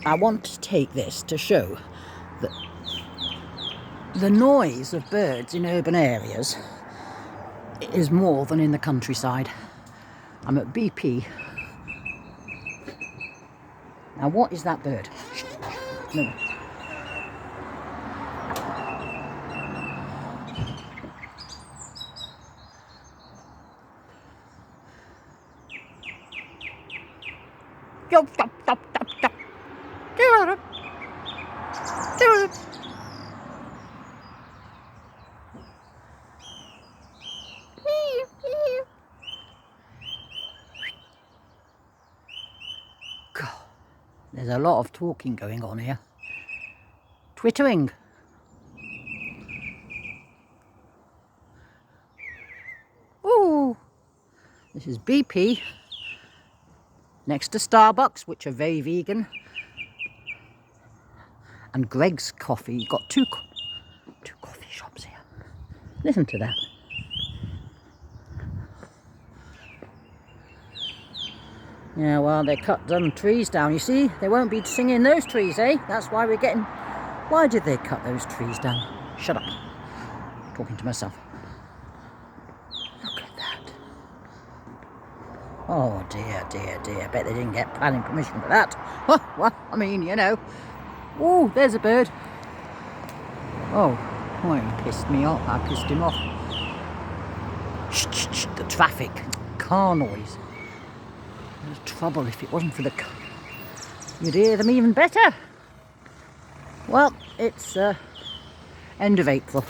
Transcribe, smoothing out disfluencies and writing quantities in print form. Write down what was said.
I want to take this to show that the noise of birds in urban areas is more than in the countryside. I'm at BP. Now what is that bird? No. God, there's a lot of talking going on here. Twittering. Ooh, this is BP. Next to Starbucks, which are very vegan, and Gregg's coffee. You've got two coffee shops here. Listen to that. Yeah, well, they cut some trees down. You see, they won't be singing those trees, eh? That's why we're getting... Why did they cut those trees down? Shut up. I'm talking to myself. Look at that. Oh dear, dear, dear. Bet they didn't get planning permission for that. Well, I mean, you know. Oh, there's a bird. Oh, he pissed me off. I pissed him off. Shh, shh, shh, the traffic. Car noise. There's trouble if it wasn't for the car. You'd hear them even better. Well, it's end of April.